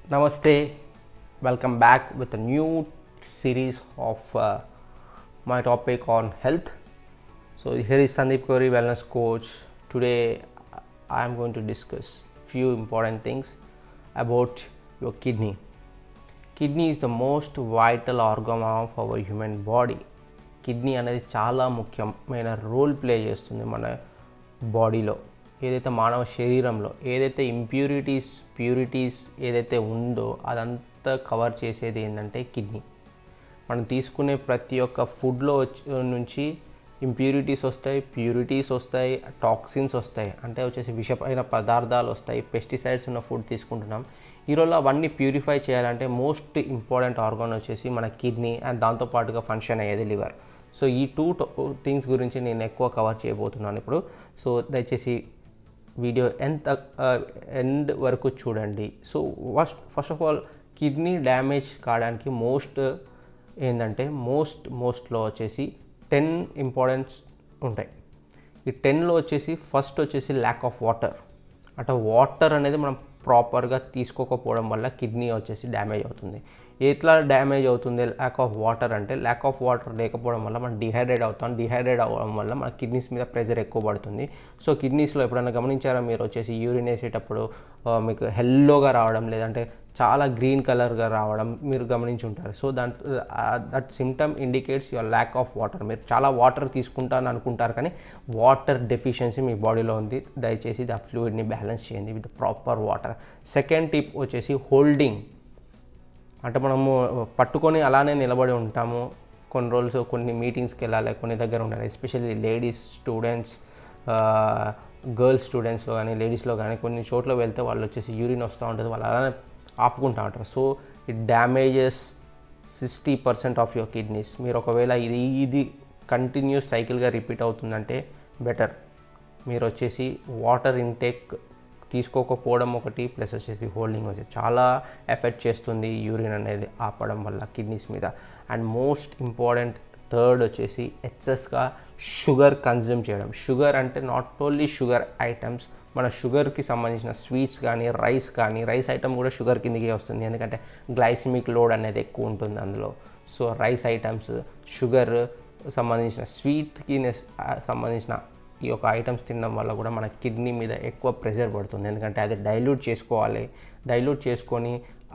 Namaste, welcome back with a new series of my topic on health. So here is Sandeep Kori, wellness coach. Today I am going to discuss few important things about your kidney. Kidney is the most vital organ of our human body. Kidney అనేది చాలా ముఖ్యమైన role play చేస్తుంది మన బాడీలో, ఏదైతే మానవ శరీరంలో ఏదైతే ప్యూరిటీస్ ఏదైతే ఉందో అదంతా కవర్ చేసేది ఏంటంటే కిడ్నీ. మనం తీసుకునే ప్రతి ఒక్క ఫుడ్లో నుంచి ఇంప్యూరిటీస్ వస్తాయి, ప్యూరిటీస్ వస్తాయి, టాక్సిన్స్ వస్తాయి, అంటే వచ్చేసి విషమైన పదార్థాలు వస్తాయి. పెస్టిసైడ్స్ ఉన్న ఫుడ్ తీసుకుంటున్నాం. ఈరోజు అవన్నీ ప్యూరిఫై చేయాలంటే మోస్ట్ ఇంపార్టెంట్ ఆర్గాన్ వచ్చేసి మన కిడ్నీ అండ్ దాంతోపాటుగా ఫంక్షన్ అయ్యేది లివర్. సో ఈ టూ థింగ్స్ గురించి నేను ఎక్కువ కవర్ చేయబోతున్నాను ఇప్పుడు. సో దయచేసి వీడియో ఎండ్ వరకు చూడండి. So first of all kidney damage కావడానికి మోస్ట్లో వచ్చేసి 10 ఇంపార్టెన్స్ ఉంటాయి. ఈ 10లో వచ్చేసి ఫస్ట్ వచ్చేసి ల్యాక్ ఆఫ్ వాటర్. అంటే వాటర్ అనేది మనం ప్రాపర్గా తీసుకోకపోవడం వల్ల కిడ్నీ వచ్చేసి డ్యామేజ్ అవుతుంది. ఎట్లా డ్యామేజ్ అవుతుంది ల్యాక్ ఆఫ్ వాటర్ అంటే, ల్యాక్ ఆఫ్ వాటర్ లేకపోవడం వల్ల మనం డిహైడ్రేట్ అవ్వడం వల్ల మన కిడ్నీస్ మీద ప్రెషర్ ఎక్కువ పడుతుంది. సో కిడ్నీస్లో ఎప్పుడైనా గమనించారా మీరు వచ్చేసి యూరిన్ వేసేటప్పుడు మీకు ఎల్లోగా రావడం, లేదంటే చాలా గ్రీన్ కలర్గా రావడం మీరు గమనించి ఉంటారు. So that symptom indicates your lack of water. మీరు చాలా వాటర్ తీసుకుంటాను అనుకుంటారు కానీ వాటర్ డెఫిషియన్సీ మీ బాడీలో ఉంది. దయచేసి ఆ ఫ్లూయిడ్ని బ్యాలెన్స్ చేయండి with proper water. Second tip వచ్చేసి హోల్డింగ్. అంటే మనము పట్టుకొని అలానే నిలబడి ఉంటాము కొన్ని రోజులు, కొన్ని మీటింగ్స్కి వెళ్ళాలి, కొన్ని దగ్గర ఉండాలి. ఎస్పెషల్లీ లేడీస్ స్టూడెంట్స్, గర్ల్స్ స్టూడెంట్స్లో కానీ లేడీస్లో కానీ కొన్ని చోట్ల వెళ్తే వాళ్ళు వచ్చేసి యూరిన్ వస్తూ ఉంటుంది, వాళ్ళు అలానే ఆపుకుంటూ ఉంటారు. So it damages 60% of your kidneys. మీరు ఒకవేళ ఇది కంటిన్యూస్ సైకిల్గా రిపీట్ అవుతుందంటే బెటర్ మీరు వచ్చేసి వాటర్ ఇంటేక్ తీసుకోకపోవడం ఒకటి, ప్లస్ వచ్చేసి హోల్డింగ్ వచ్చేసి చాలా ఎఫెక్ట్ చేస్తుంది యూరిన్ అనేది ఆపడం వల్ల కిడ్నీస్ మీద. అండ్ మోస్ట్ ఇంపార్టెంట్ థర్డ్ వచ్చేసి ఎక్సెస్గా షుగర్ కన్జ్యూమ్ చేయడం. షుగర్ అంటే నాట్ ఓన్లీ షుగర్ ఐటమ్స్, మన షుగర్కి సంబంధించిన స్వీట్స్ కానీ రైస్ ఐటమ్ కూడా షుగర్ కిందకే వస్తుంది, ఎందుకంటే గ్లైసిమిక్ లోడ్ అనేది ఎక్కువ ఉంటుంది అందులో. సో రైస్ ఐటమ్స్, షుగర్ సంబంధించిన స్వీట్కి సంబంధించిన ఈ యొక్క ఐటమ్స్ తినడం వల్ల కూడా మన కిడ్నీ మీద ఎక్కువ ప్రెషర్ పడుతుంది, ఎందుకంటే అది డైల్యూట్ చేసుకొని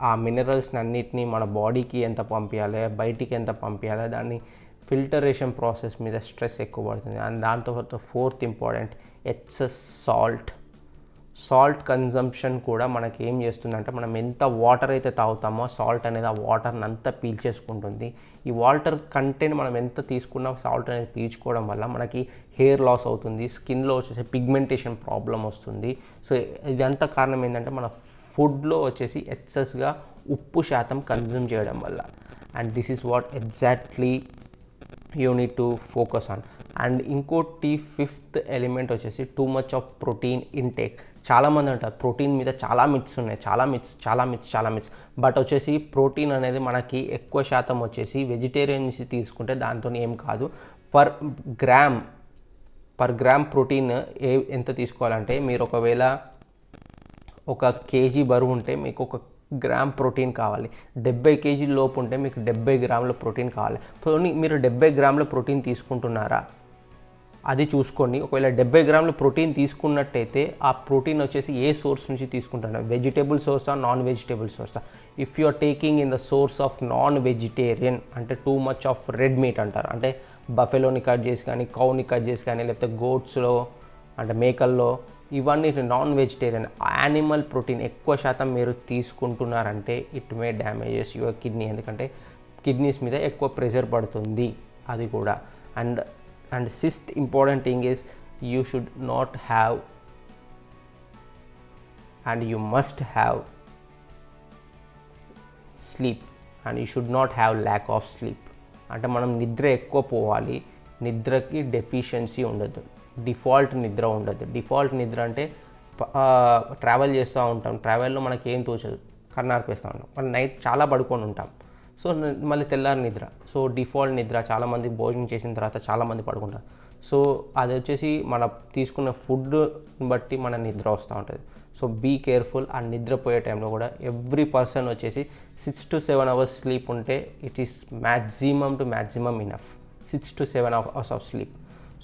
ఆ మినరల్స్ని అన్నిటినీ మన బాడీకి ఎంత పంపించాలి, బయటికి ఎంత పంపించాలి, దాన్ని ఫిల్టరేషన్ ప్రాసెస్ మీద స్ట్రెస్ ఎక్కువ పడుతుంది. అండ్ దాంతోపాటు fourth important excess salt consumption కూడా మనకి ఏం చేస్తుందంటే, మనం ఎంత వాటర్ అయితే తాగుతామో సాల్ట్ అనేది ఆ వాటర్ని అంతా పీల్చేసుకుంటుంది. ఈ వాటర్ కంటెంట్ మనం ఎంత తీసుకున్నా సాల్ట్ అనేది పీల్చుకోవడం వల్ల మనకి హెయిర్ లాస్ అవుతుంది, స్కిన్లో వచ్చేసి పిగ్మెంటేషన్ ప్రాబ్లం వస్తుంది. సో ఇదంతా కారణం ఏంటంటే మన ఫుడ్లో వచ్చేసి ఎక్సెస్గా ఉప్పు శాతం కన్జ్యూమ్ చేయడం వల్ల. And this is what exactly you need to focus on. And ఇంకోటి ఫిఫ్త్ ఎలిమెంట్ వచ్చేసి two much of protein intake. చాలామంది అంటారు ప్రోటీన్ మీద చాలా మిత్స్ ఉన్నాయి, చాలా మిత్స్. బట్ వచ్చేసి ప్రోటీన్ అనేది మనకి ఎక్కువ శాతం వచ్చేసి వెజిటేరియన్స్ తీసుకుంటే దాంతో ఏం కాదు. పర్ గ్రామ్ ప్రోటీన్ ఎంత తీసుకోవాలంటే, మీరు ఒకవేళ 1 kg బరువు ఉంటే మీకు 1 గ్రామ్ ప్రోటీన్ కావాలి. 70 kg లోపు ఉంటే మీకు 70 గ్రాముల ప్రోటీన్ కావాలి. మీరు 70 గ్రాముల ప్రోటీన్ తీసుకుంటున్నారా అది చూసుకోండి. ఒకవేళ 70 గ్రాముల ప్రోటీన్ తీసుకున్నట్టయితే ఆ ప్రోటీన్ వచ్చేసి ఏ సోర్స్ నుంచి తీసుకుంటున్నారు, వెజిటేబుల్ సోర్సా, నాన్ వెజిటేబుల్ సోర్సా? If you are taking in the source of non vegetarian అంటే too much of red meat అంటారు, అంటే బఫెలోని కట్ చేసి కానీ, కౌని కట్ చేసి కానీ, లేకపోతే గోట్స్లో అంటే మేకల్లో, ఇవన్నీ నాన్ వెజిటేరియన్ యానిమల్ ప్రోటీన్ ఎక్కువ శాతం మీరు తీసుకుంటున్నారంటే it may damages your kidney, ఎందుకంటే కిడ్నీస్ మీద ఎక్కువ ప్రెషర్ పడుతుంది అది కూడా. And sixth important thing is you should not have and you must have sleep and you should not have lack of sleep. అంటే మనం నిద్ర ఎక్కువ పోవాలి, నిద్రకి డెఫిషియన్సీ ఉండదు, డిఫాల్ట్ నిద్ర ఉండదు. డిఫాల్ట్ నిద్ర అంటే ట్రావెల్ చేస్తూ ఉంటాం, ట్రావెల్లో మనకి ఏం తోచదు, కన్నార్పేస్తూ ఉంటాం, మనం నైట్ చాలా పడుకొని ఉంటాం. సో మళ్ళీ తెల్లారి నిద్ర. సో డిఫాల్ట్ నిద్ర, చాలామంది భోజనం చేసిన తర్వాత చాలామంది పడుకుంటారు. సో అది వచ్చేసి మన తీసుకున్న ఫుడ్ బట్టి మన నిద్ర వస్తూ ఉంటుంది. So be careful. ఆ నిద్రపోయే టైంలో కూడా ఎవ్రీ పర్సన్ వచ్చేసి 6 to 7 hours స్లీప్ ఉంటే it is maximum enough. 6 to 7 hours of sleep.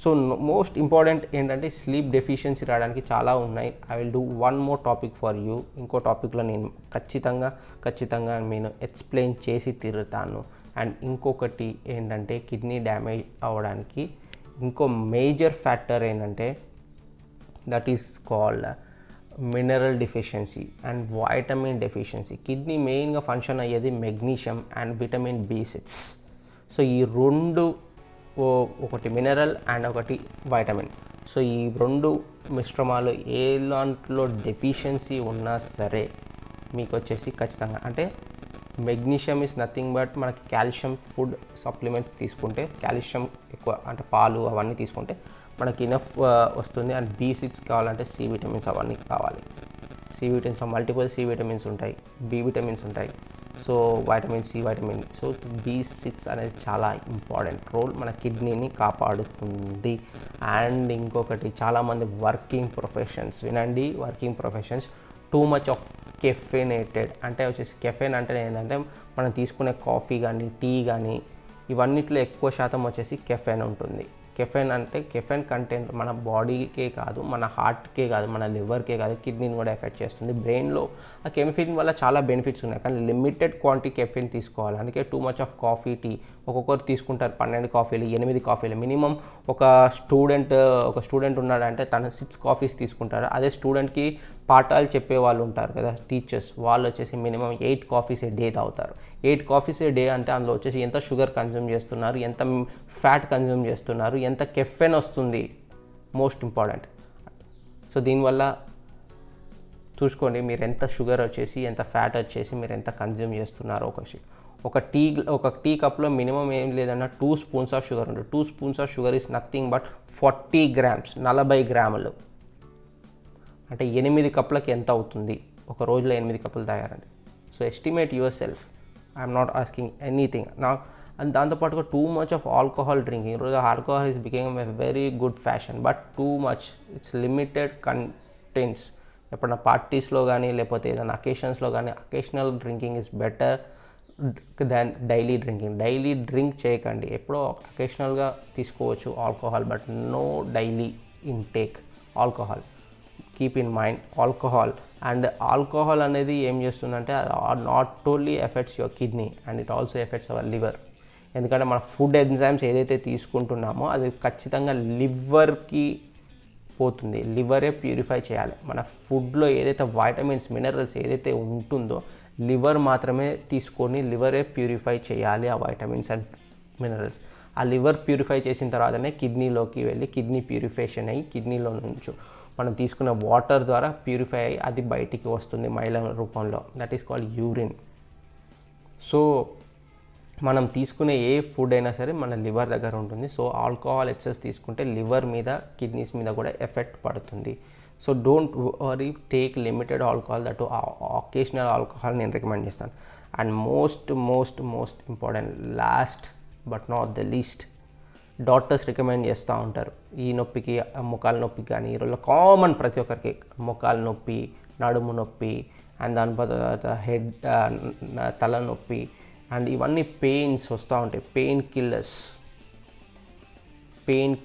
So most important ఏంటంటే స్లీప్ డెఫిషియన్సీ రావడానికి చాలా ఉన్నాయి. I will do one more topic for you. ఇంకో టాపిక్లో నేను ఖచ్చితంగా నేను ఎక్స్ప్లెయిన్ చేసి తీరుతాను. అండ్ ఇంకొకటి ఏంటంటే కిడ్నీ డ్యామేజ్ అవ్వడానికి ఇంకో మేజర్ ఫ్యాక్టర్ ఏంటంటే that is called mineral deficiency and vitamin deficiency. Kidney మెయిన్గా ఫంక్షన్ అయ్యేది magnesium and vitamin B6. So ఈ రెండు, ఒకటి మినరల్ అండ్ ఒకటి వైటమిన్. సో ఈ రెండు మిశ్రమాలు ఏ దాంట్లో డెఫిషియన్సీ ఉన్నా సరే మీకు వచ్చేసి ఖచ్చితంగా, అంటే మెగ్నీషియం ఈజ్ నథింగ్ బట్ మనకి కాల్షియం ఫుడ్ సప్లిమెంట్స్ తీసుకుంటే, కాల్షియం ఎక్కువ అంటే పాలు అవన్నీ తీసుకుంటే మనకి ఇనఫ్ వస్తుంది. అండ్ B6 కావాలంటే సి విటమిన్స్ అవన్నీ కావాలి. సి విటమిన్స్లో మల్టిపుల్ సి విటమిన్స్ ఉంటాయి, బి విటమిన్స్ ఉంటాయి. So vitamin C, vitamin. So B6 అనేది చాలా ఇంపార్టెంట్ రోల్ మన కిడ్నీని కాపాడుతుంది. అండ్ ఇంకొకటి, చాలామంది వర్కింగ్ ప్రొఫెషన్స్ వినండి, working professions two much of caffeinated అంటే వచ్చేసి, కెఫెన్ అంటే ఏంటంటే మనం తీసుకునే కాఫీ కానీ టీ కానీ ఇవన్నిట్లో ఎక్కువ శాతం వచ్చేసి కెఫెన్ ఉంటుంది. కెఫెన్ అంటే కెఫెన్ కంటెంట్ మన బాడీకే కాదు, మన హార్ట్కే కాదు, మన లివర్కే కాదు, కిడ్నీని కూడా ఎఫెక్ట్ చేస్తుంది. బ్రెయిన్లో ఆ కెఫెన్ వల్ల చాలా బెనిఫిట్స్ ఉన్నాయి, కానీ లిమిటెడ్ క్వాంటిటీ కెఫెన్ తీసుకోవాలి. అందుకే too much of coffee, tea ఒక్కొక్కరు తీసుకుంటారు 12 కాఫీలు, 8 కాఫీలు. మినిమం ఒక స్టూడెంట్ ఉన్నాడంటే తను 6 కాఫీస్ తీసుకుంటారు. అదే స్టూడెంట్కి పాఠాలు చెప్పే వాళ్ళు ఉంటారు కదా, టీచర్స్, వాళ్ళు వచ్చేసి మినిమం 8 కాఫీస్ ఏ డే తాగుతారు. 8 కాఫీస్ ఏ డే అంటే అందులో వచ్చేసి ఎంత షుగర్ కన్జ్యూమ్ చేస్తున్నారు, ఎంత ఫ్యాట్ కన్జ్యూమ్ చేస్తున్నారు, ఎంత కెఫెన్ వస్తుంది, మోస్ట్ ఇంపార్టెంట్. సో దీనివల్ల చూసుకోండి మీరు ఎంత షుగర్ వచ్చేసి, ఎంత ఫ్యాట్ వచ్చేసి మీరు ఎంత కన్జ్యూమ్ చేస్తున్నారో. ఒక టీ కప్లో మినిమం ఏం లేదన్నా 2 స్పూన్స్ ఆఫ్ షుగర్ ఉంటుంది. 2 spoons of sugar is nothing but 40 grams, 40 గ్రాములు. అంటే 8 కప్పులకి ఎంత అవుతుంది? ఒక రోజులో 8 కప్పులు తాగారండి. So estimate yourself. I'm not asking anything నా. అండ్ దాంతోపాటుగా too much of alcohol drinking. ఈరోజు alcohol is becoming a very good fashion, but too much, it's limited contents. ఎప్పుడైనా పార్టీస్లో కానీ లేకపోతే ఏదైనా అకేషన్స్లో కానీ, occasional drinking is better than daily drinking. Daily drink చేయకండి, ఎప్పుడో అకేషనల్గా తీసుకోవచ్చు alcohol, but no daily intake alcohol. Keep in mind alcohol. And alcohol అనేది ఏం చేస్తుందంటే not only affects your kidney and it also affects our liver. ఎందుకంటే మన food enzymes ఏదైతే తీసుకుంటున్నామో అది ఖచ్చితంగా లివర్కి పోతుంది. లివరే ప్యూరిఫై చేయాలి. మన ఫుడ్లో ఏదైతే వైటమిన్స్, మినరల్స్ ఏదైతే ఉంటుందో లివర్ మాత్రమే తీసుకొని లివరే ప్యూరిఫై చేయాలి ఆ వైటమిన్స్ అండ్ మినరల్స్. ఆ లివర్ ప్యూరిఫై చేసిన తర్వాతనే కిడ్నీలోకి వెళ్ళి కిడ్నీ ప్యూరిఫికేషన్ అయ్యి కిడ్నీలో నుంచి మనం తీసుకున్న వాటర్ ద్వారా ప్యూరిఫై అయ్యి అది బయటికి వస్తుంది మైల రూపంలో. That is called urine. So మనం తీసుకునే ఏ ఫుడ్ అయినా సరే మన లివర్ దగ్గర ఉంటుంది. సో ఆల్కహాల్ ఎక్సెస్ తీసుకుంటే లివర్ మీద, కిడ్నీస్ మీద కూడా ఎఫెక్ట్ పడుతుంది. So don't worry, take limited alcohol, that occasional alcohol నేను రికమెండ్ చేస్తాను. And most important, last but not the least, doctors recommend చేస్తూ ఉంటారు ఈ నొప్పికి, మోకాల నొప్పికి కానీ. ఈరోజు కామన్ ప్రతి ఒక్కరికి మోకాల నొప్పి, నడుము నొప్పి, అండ్ దాని తర్వాత హెడ్, తలనొప్పి, అండ్ ఇవన్నీ పెయిన్స్ వస్తూ ఉంటాయి. పెయిన్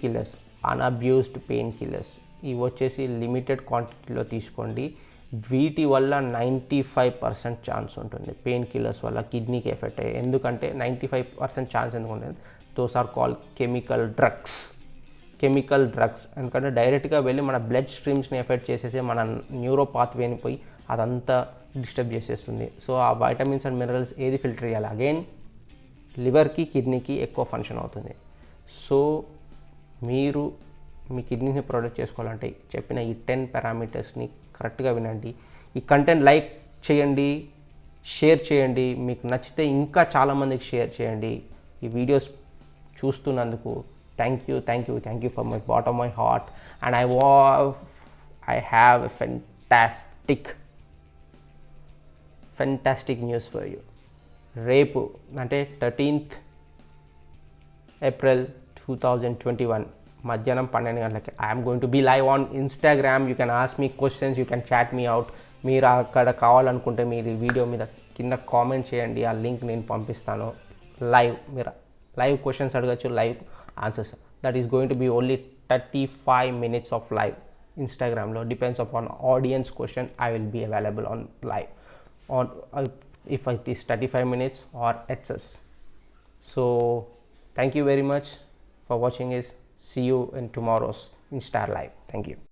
కిల్లర్స్, అన్అబ్యూస్డ్ పెయిన్ కిల్లర్స్, ఇవి వచ్చేసి లిమిటెడ్ క్వాంటిటీలో తీసుకోండి. వీటి వల్ల 95% ఛాన్స్ ఉంటుంది పెయిన్ కిల్లర్స్ వల్ల కిడ్నీకి ఎఫెక్ట్ అయ్యాయి. ఎందుకంటే 95% ఛాన్స్ ఎందుకు ఉంటుంది? Those are called chemical drugs. ఎందుకంటే డైరెక్ట్గా వెళ్ళి మన బ్లడ్ స్ట్రీమ్స్ని ఎఫెక్ట్ చేసేసి మన న్యూరో పాత్వేని పోయి అదంతా డిస్టర్బ్ చేసేస్తుంది. సో ఆ వైటమిన్స్ అండ్ మినరల్స్ ఏది ఫిల్టర్ చేయాలి? అగైన్ లివర్కి, కిడ్నీకి ఎక్కువ ఫంక్షన్ అవుతుంది. సో మీరు మీ కిడ్నీని ప్రొటెక్ట్ చేసుకోవాలంటే చెప్పిన ఈ 10 పారామీటర్స్ని కరెక్ట్గా వినండి. ఈ కంటెంట్ లైక్ చేయండి, షేర్ చేయండి. మీకు నచ్చితే ఇంకా చాలామందికి షేర్ చేయండి. ఈ వీడియోస్ చూస్తున్నందుకు thank you for my bottom my heart. And I have a fantastic news for you. రేపు అంటే 13th April 2021 మధ్యాహ్నం 12 గంటలకి I'm going to be live on Instagram. You can ask me questions, you can chat me out. మీరు అక్కడ కావాలనుకుంటే మీరు ఈ video మీద కింద కామెంట్ చేయండి, ఆ లింక్ నేను పంపిస్తాను. లైవ్ మీరు లైవ్ క్వశ్చన్స్ అడగచ్చు, live answers. That is going to be only 35 minutes of live ఇన్స్టాగ్రామ్లో. Depends upon audience question, I will be available on live on if it is 35 minutes or excess. So thank you very much for watching this. See you in tomorrow's Insta live. Thank you.